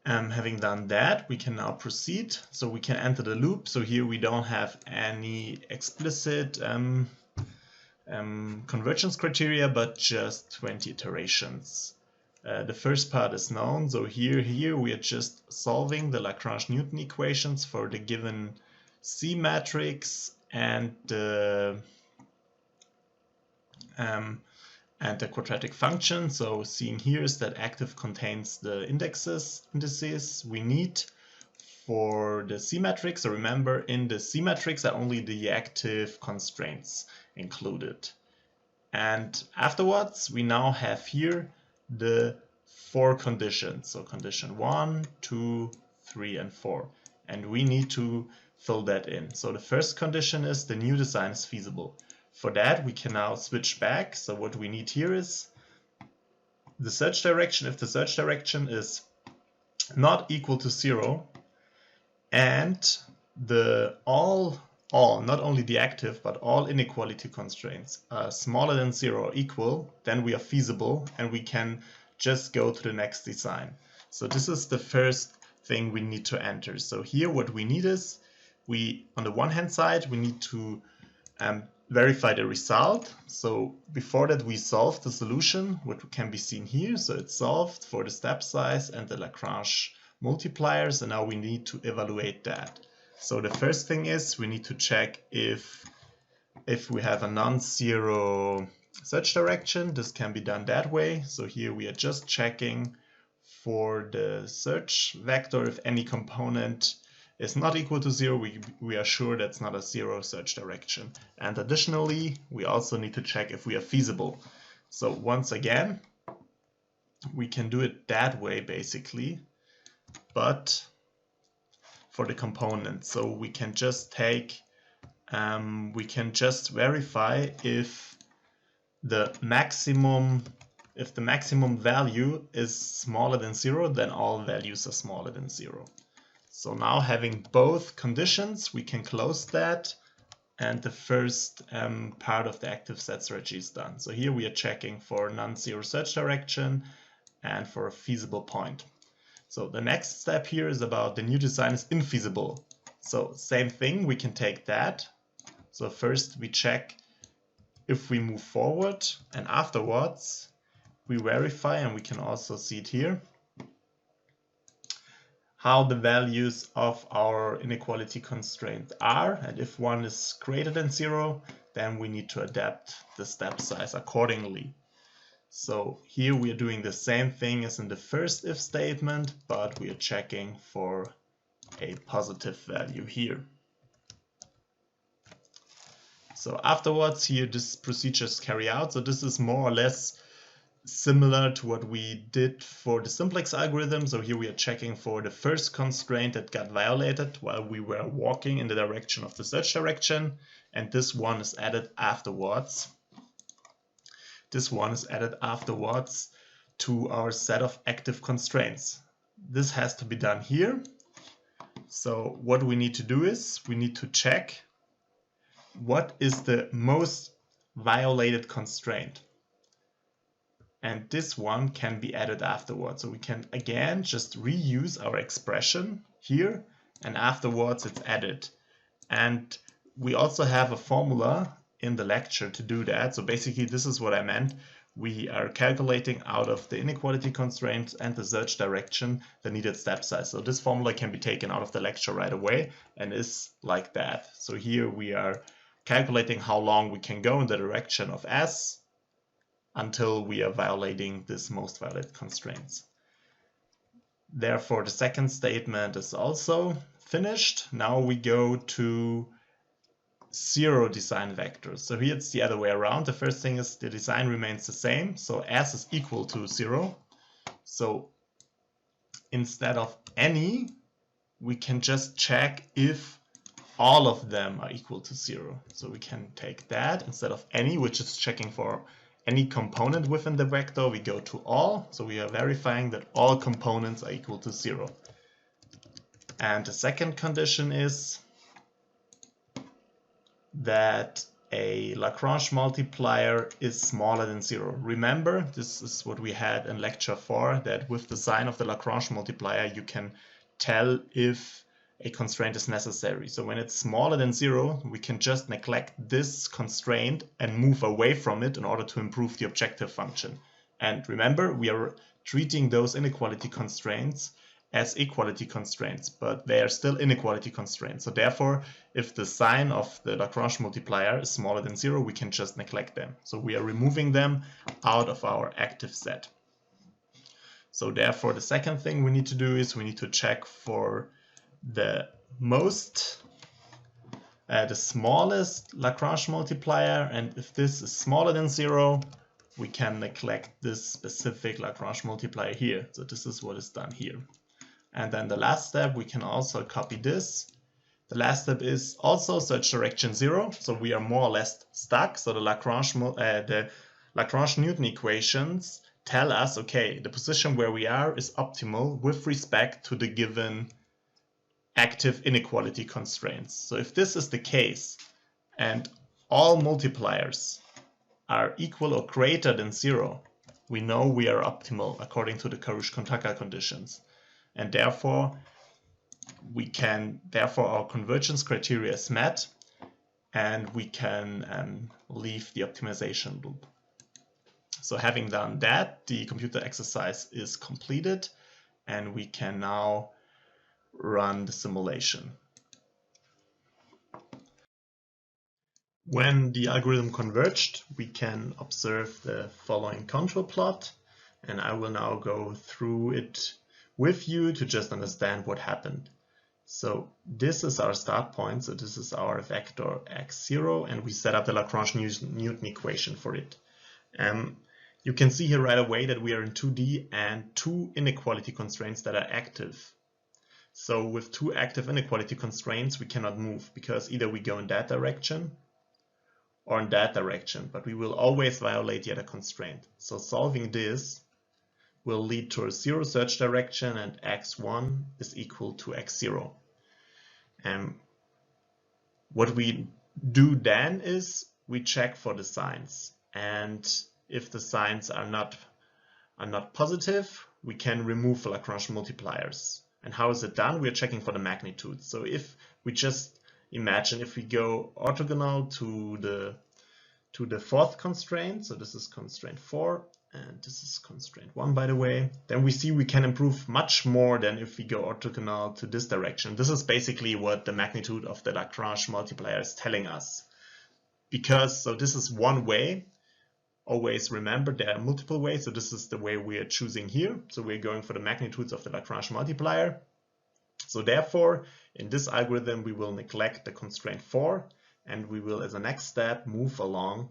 done that, we can now proceed. So we can enter the loop. So here we don't have any explicit convergence criteria, but just 20 iterations. The first part is known. So here we are just solving the Lagrange-Newton equations for the given C matrix and the quadratic function. So seeing here is that active contains the indices we need for the C matrix. So remember, in the C matrix are only the active constraints included. And afterwards, we now have here the 4 conditions. So condition 1, 2, 3, and 4. And we need to fill that in. So the first condition is the new design is feasible. For that, we can now switch back. So what we need here is the search direction. If the search direction is not equal to 0, and not only the active, but all inequality constraints are smaller than 0 or equal, then we are feasible and we can just go to the next design. So this is the first thing we need to enter. So here what we need is, on the one hand side, we need to verify the result. So before that we solve the solution, what can be seen here. So it's solved for the step size and the Lagrange multipliers, and now we need to evaluate that. So the first thing is we need to check if we have a non-zero search direction. This can be done that way. So here we are just checking for the search vector. If any component is not equal to 0, we are sure that's not a 0 search direction. And additionally, we also need to check if we are feasible. So once again, we can do it that way basically, but for the component. So we can just verify if the maximum value is smaller than 0, then all values are smaller than 0. So now having both conditions, we can close that, and the first part of the active set strategy is done. So here we are checking for non-zero search direction and for a feasible point. So the next step here is about the new design is infeasible. So same thing, we can take that. So first we check if we move forward, and afterwards we verify, and we can also see it here, how the values of our inequality constraint are. And if one is greater than 0, then we need to adapt the step size accordingly. So here we are doing the same thing as in the first if statement, but we are checking for a positive value here. So afterwards here this procedure is carried out. So this is more or less similar to what we did for the simplex algorithm. So here we are checking for the first constraint that got violated while we were walking in the direction of the search direction, and this one is added afterwards. This one is added afterwards to our set of active constraints. This has to be done here. So what we need to do is we need to check what is the most violated constraint. And this one can be added afterwards. So we can again just reuse our expression here, and afterwards it's added. And we also have a formula in the lecture to do that. So basically this is what I meant. We are calculating out of the inequality constraints and the search direction the needed step size. So this formula can be taken out of the lecture right away and is like that. So here we are calculating how long we can go in the direction of S until we are violating this most violated constraints. Therefore, the second statement is also finished. Now we go to zero design vectors. So here it's the other way around. The first thing is the design remains the same. So S is equal to 0. So instead of any, we can just check if all of them are equal to 0. So we can take that instead of any, which is checking for any component within the vector, we go to all. So we are verifying that all components are equal to 0. And the second condition is that a Lagrange multiplier is smaller than 0. Remember, this is what we had in lecture 4, that with the sign of the Lagrange multiplier you can tell if a constraint is necessary. So when it's smaller than 0, we can just neglect this constraint and move away from it in order to improve the objective function. And remember, we are treating those inequality constraints as equality constraints, but they are still inequality constraints. So therefore, if the sign of the Lagrange multiplier is smaller than 0, we can just neglect them. So we are removing them out of our active set. So therefore, the second thing we need to do is we need to check for the smallest Lagrange multiplier, and if this is smaller than 0, we can neglect this specific Lagrange multiplier here. So this is what is done here. And then the last step, we can also copy this. The last step is also search direction 0. So we are more or less stuck. So the Lagrange-Newton equations tell us, okay, the position where we are is optimal with respect to the given active inequality constraints. So if this is the case and all multipliers are equal or greater than 0, we know we are optimal according to the Karush-Kontaka conditions. And therefore, our convergence criteria is met, and we can leave the optimization loop. So having done that, the computer exercise is completed, and we can now run the simulation. When the algorithm converged, we can observe the following control plot, and I will now go through it with you to just understand what happened. So this is our start point, so this is our vector x0, and we set up the Lagrange-Newton equation for it. You can see here right away that we are in 2D and two inequality constraints that are active. So with two active inequality constraints, we cannot move, because either we go in that direction or in that direction, but we will always violate the other constraint. So solving this will lead to a 0 search direction, and x1 is equal to x0. What we do then is we check for the signs, and if the signs are not positive, we can remove the Lagrange multipliers. And how is it done? We are checking for the magnitude. So if we just imagine if we go orthogonal to the fourth constraint, so this is constraint 4, and this is constraint 1, by the way, then we see we can improve much more than if we go orthogonal to this direction. This is basically what the magnitude of the Lagrange multiplier is telling us. So this is one way. Always remember there are multiple ways, so this is the way we are choosing here. So we're going for the magnitudes of the Lagrange multiplier. So therefore, in this algorithm, we will neglect the constraint 4, and we will, as a next step, move along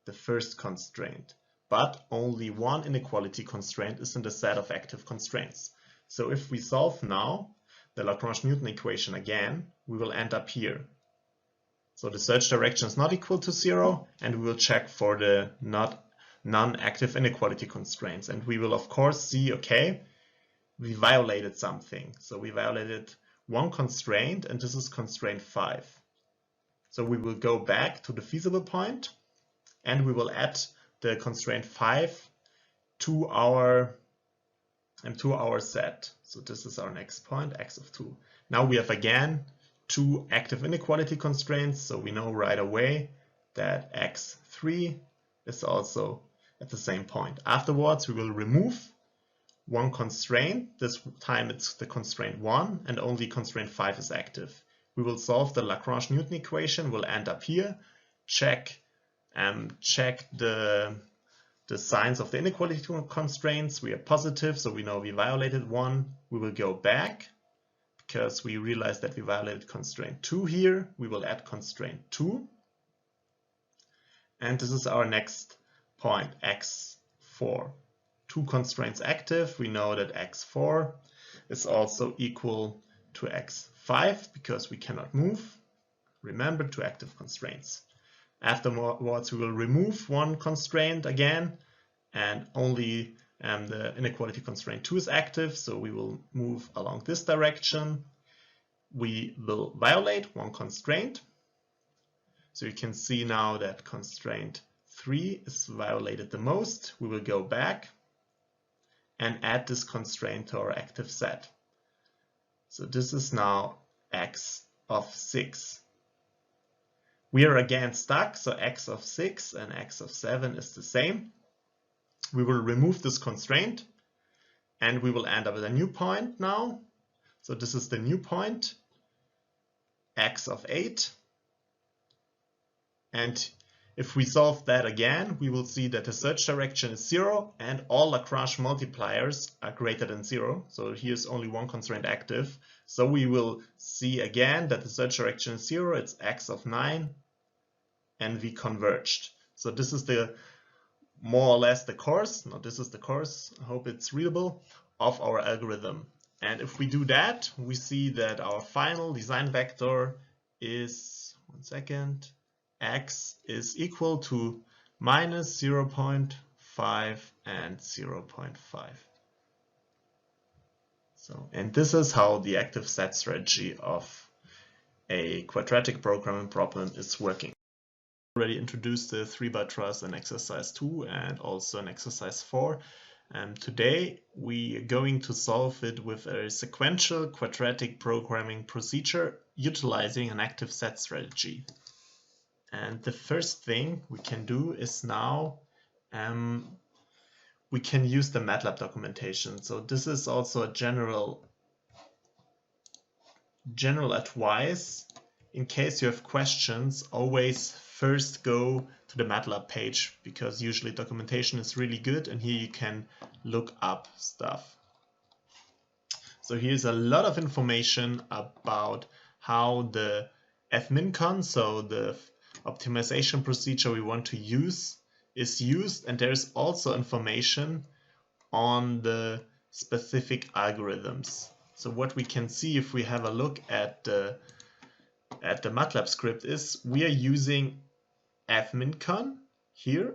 the first constraint. But only one inequality constraint is in the set of active constraints. So if we solve now the Lagrange-Newton equation again, we will end up here. So the search direction is not equal to 0, and we will check for the not non-active inequality constraints. And we will of course see, okay, we violated something. So we violated one constraint, and this is constraint 5. So we will go back to the feasible point and we will add the constraint 5 to our set. So this is our next point, x of 2. Now we have again 2 active inequality constraints, so we know right away that x3 is also at the same point. Afterwards we will remove one constraint. This time it's the constraint 1, and only constraint 5 is active. We will solve the Lagrange-Newton equation. We'll end up here, check the signs of the inequality constraints. We are positive, so we know we violated 1. We will go back because we realized that we violated constraint 2 here. We will add constraint 2. And this is our next point, x4. 2 constraints active. We know that x4 is also equal to x5 because we cannot move. Remember, 2 active constraints. Afterwards, we will remove one constraint again, and only the inequality constraint 2 is active, so we will move along this direction. We will violate one constraint. So you can see now that constraint 3 is violated the most. We will go back and add this constraint to our active set. So this is now x of 6. We are again stuck, so x of 6 and x of 7 is the same. We will remove this constraint and we will end up at a new point now. So this is the new point, x of 8. And if we solve that again, we will see that the search direction is 0 and all Lagrange multipliers are greater than 0. So here's only one constraint active. So we will see again that the search direction is 0, it's x of 9, and we converged. So this is the more or less the course. No, this is the course. I hope it's readable of our algorithm. And if we do that, we see that our final design vector is, one second, x is equal to minus 0.5 and 0.5. So, and this is how the active set strategy of a quadratic programming problem is working. I already introduced the 3-bar truss in exercise 2 and also in exercise 4. Today we are going to solve it with a sequential quadratic programming procedure utilizing an active set strategy. And the first thing we can do is now we can use the MATLAB documentation. So this is also a general advice. In case you have questions, always first go to the MATLAB page, because usually documentation is really good and here you can look up stuff. So here's a lot of information about how the fmincon, so the optimization procedure we want to use, is used, and there's also information on the specific algorithms. So what we can see if we have a look at the MATLAB script is we are using fmincon here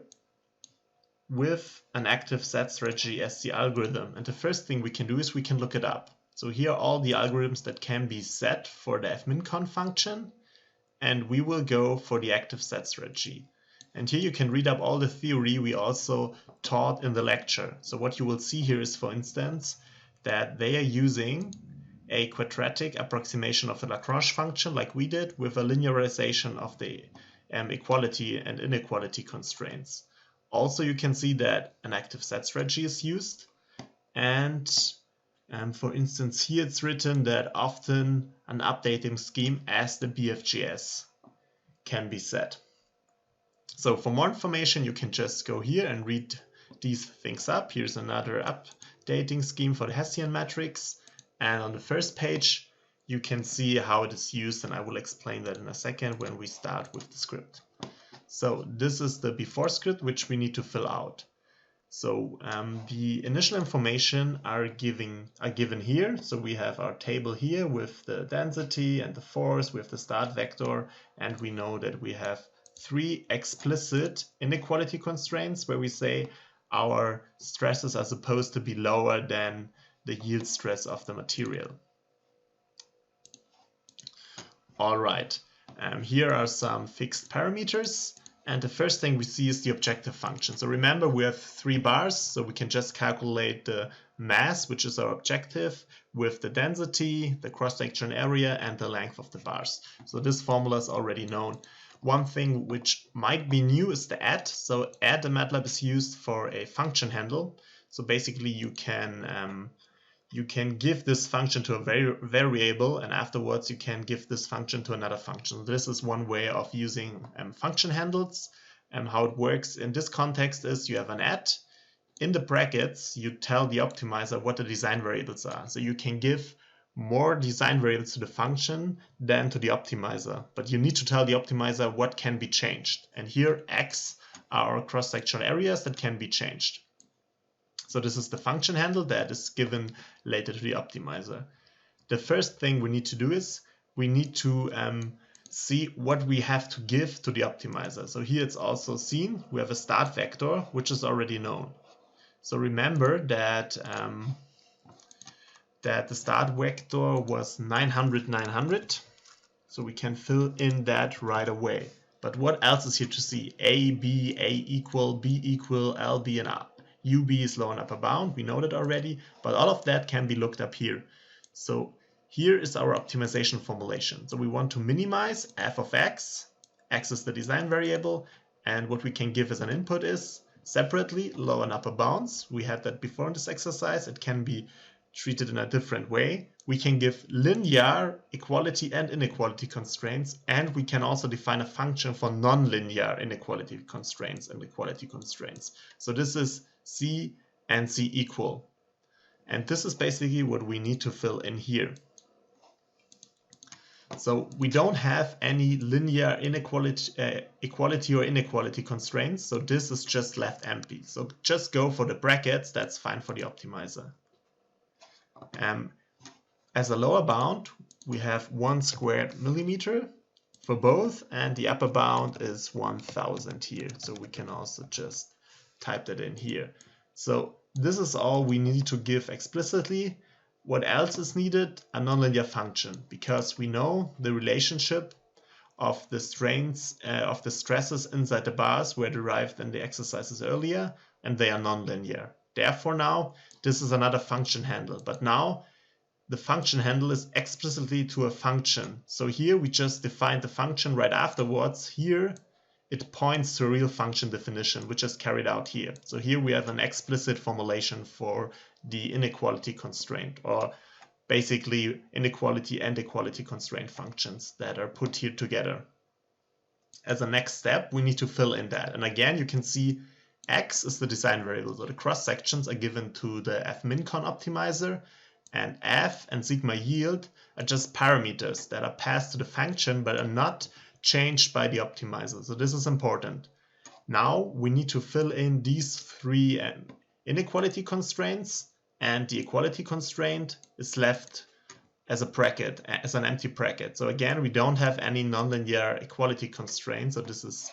with an active set strategy as the algorithm. And the first thing we can do is we can look it up. So here are all the algorithms that can be set for the fmincon function, and we will go for the active set strategy. And here you can read up all the theory we also taught in the lecture. So what you will see here is, for instance, that they are using a quadratic approximation of the Lagrange function like we did, with a linearization of the equality and inequality constraints. Also, you can see that an active set strategy is used. And for instance, here it's written that often an updating scheme as the BFGS can be set. So for more information, you can just go here and read these things up. Here's another updating scheme for the Hessian matrix. And on the first page, you can see how it is used, and I will explain that in a second when we start with the script. So this is the before script, which we need to fill out. So the initial information are given here. So we have our table here with the density and the force, we have the start vector, and we know that we have 3 explicit inequality constraints where we say our stresses are supposed to be lower than the yield stress of the material. All right, here are some fixed parameters. And the first thing we see is the objective function. So remember, we have 3 bars, so we can just calculate the mass, which is our objective, with the density, the cross-sectional area, and the length of the bars. So this formula is already known. One thing which might be new is the add. So add in MATLAB is used for a function handle. So basically you can give this function to a variable, and afterwards you can give this function to another function. This is one way of using function handles. How it works in this context is you have an add. In the brackets, you tell the optimizer what the design variables are. So you can give more design variables to the function than to the optimizer. But you need to tell the optimizer what can be changed. And here, x are our cross-sectional areas that can be changed. So this is the function handle that is given later to the optimizer. The first thing we need to do is we need to see what we have to give to the optimizer. So here it's also seen. We have a start vector, which is already known. So remember that that the start vector was 900, 900. So we can fill in that right away. But what else is here to see? A, B, A equal, B equal, L, B, and R. UB is lower and upper bound, we know that already, but all of that can be looked up here. So here is our optimization formulation. So we want to minimize f of x, x is the design variable, and what we can give as an input is separately lower and upper bounds. We had that before in this exercise. It can be treated in a different way. We can give linear equality and inequality constraints, and we can also define a function for non-linear inequality constraints and equality constraints. So this is C and C equal. And this is basically what we need to fill in here. So we don't have any linear inequality, equality or inequality constraints, so this is just left empty. So just go for the brackets, that's fine for the optimizer. As a lower bound, we have 1 squared millimeter for both, and the upper bound is 1000 here. So we can also just type that in here. So this is all we need to give explicitly. What else is needed? A nonlinear function, because we know the relationship of the strains of the stresses inside the bars were derived in the exercises earlier, and they are nonlinear. Therefore now this is another function handle, but now the function handle is explicitly to a function. So here we just defined the function right afterwards. Here it points to a real function definition, which is carried out here. So here we have an explicit formulation for the inequality constraint, or basically inequality and equality constraint functions that are put here together. As a next step, we need to fill in that. And again, you can see x is the design variable. So the cross sections are given to the fmincon optimizer, and f and sigma yield are just parameters that are passed to the function but are not changed by the optimizer. So this is important. Now we need to fill in these 3 inequality constraints, and the equality constraint is left as a bracket, as an empty bracket. So again, we don't have any nonlinear equality constraints, so this is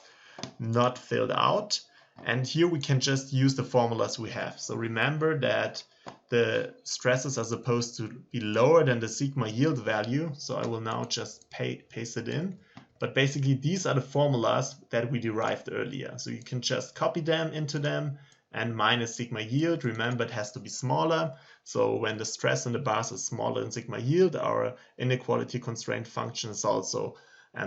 not filled out. And here we can just use the formulas we have. So remember that the stresses are supposed to be lower than the sigma yield value. So I will now just paste it in. But basically these are the formulas that we derived earlier. So you can just copy them into them, and minus sigma yield, remember it has to be smaller. So when the stress in the bars is smaller than sigma yield, our inequality constraint function is also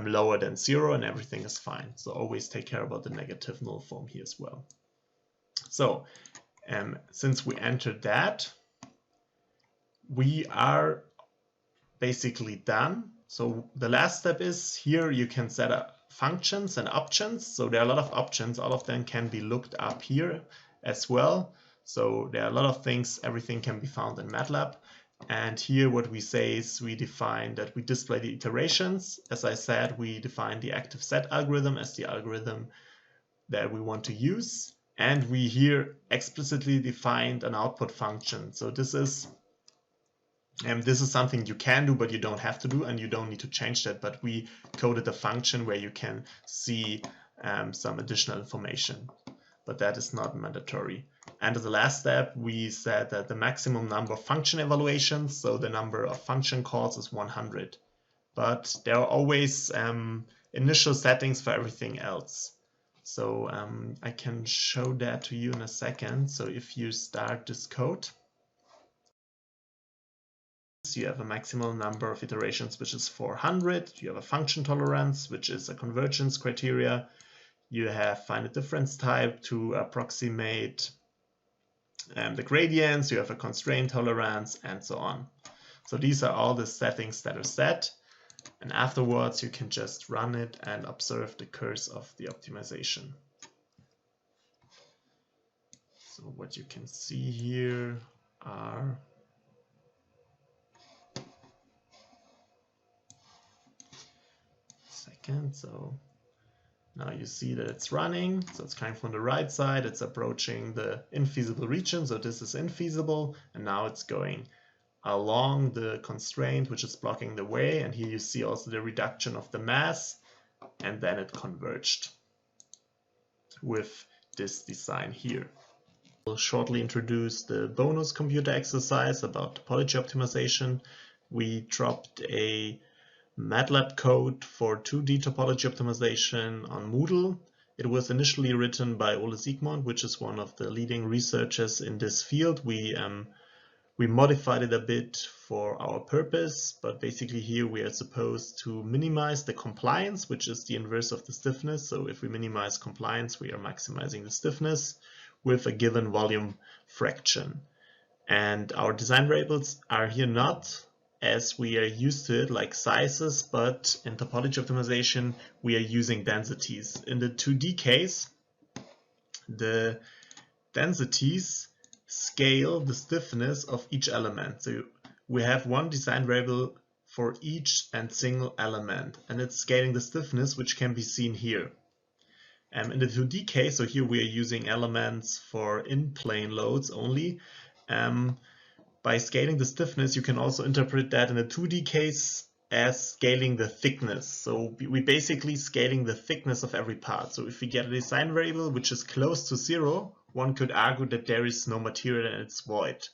lower than 0, and everything is fine. So always take care about the negative null form here as well. So since we entered that, we are basically done. So the last step is here you can set up functions and options. So there are a lot of options, all of them can be looked up here as well. So there are a lot of things, everything can be found in MATLAB. And here what we say is we define that we display the iterations. As I said, we define the active set algorithm as the algorithm that we want to use. And we here explicitly defined an output function. So this is something you can do, but you don't have to do, and you don't need to change that. But we coded a function where you can see some additional information, but that is not mandatory. And as the last step, we said that the maximum number of function evaluations, so the number of function calls, is 100. But there are always initial settings for everything else. So I can show that to you in a second. So if you start this code, you have a maximum number of iterations, which is 400. You have a function tolerance, which is a convergence criteria. You have finite difference type to approximate the gradients. You have a constraint tolerance, and so on. So these are all the settings that are set. And afterwards, you can just run it and observe the curse of the optimization. So what you can see here are so now you see that it's running. So it's coming from the right side. It's approaching the infeasible region. So this is infeasible, and now it's going along the constraint, which is blocking the way. And here you see also the reduction of the mass, and then it converged with this design here. We'll shortly introduce the bonus computer exercise about topology optimization. We dropped a MATLAB code for 2D topology optimization on Moodle. It was initially written by Ole Siegmund, which is one of the leading researchers in this field. We modified it a bit for our purpose, but basically here we are supposed to minimize the compliance, which is the inverse of the stiffness. So if we minimize compliance, we are maximizing the stiffness with a given volume fraction. And our design variables are here not as we are used to it, like sizes, but in topology optimization, we are using densities. In the 2D case, the densities scale the stiffness of each element. So we have one design variable for each and single element, and it's scaling the stiffness, which can be seen here. In the 2D case, so here we are using elements for in-plane loads only. By scaling the stiffness, you can also interpret that in a 2D case as scaling the thickness. So we basically scaling the thickness of every part. So if we get a design variable which is close to 0, one could argue that there is no material and it's void.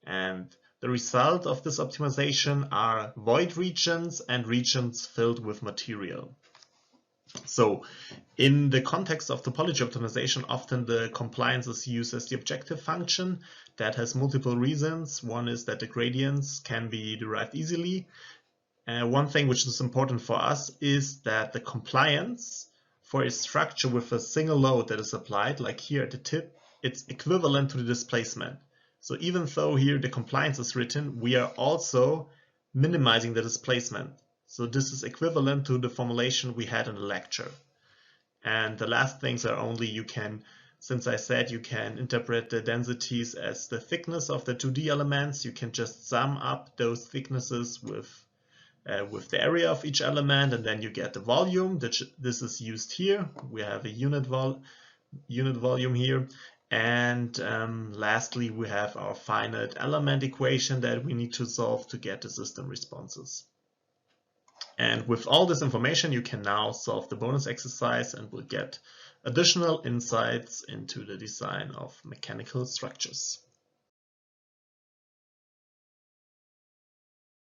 And the result of this optimization are void regions and regions filled with material. So in the context of topology optimization, often the compliance is used as the objective function. That has multiple reasons. One is that the gradients can be derived easily. One thing which is important for us is that the compliance for a structure with a single load that is applied, like here at the tip, it's equivalent to the displacement. So even though here the compliance is written, we are also minimizing the displacement. So this is equivalent to the formulation we had in the lecture. And the last things are only you can, since I said you can interpret the densities as the thickness of the 2D elements, you can just sum up those thicknesses with the area of each element, and then you get the volume. This is used here. We have a unit volume here. And lastly, we have our finite element equation that we need to solve to get the system responses. And with all this information, you can now solve the bonus exercise and will get additional insights into the design of mechanical structures.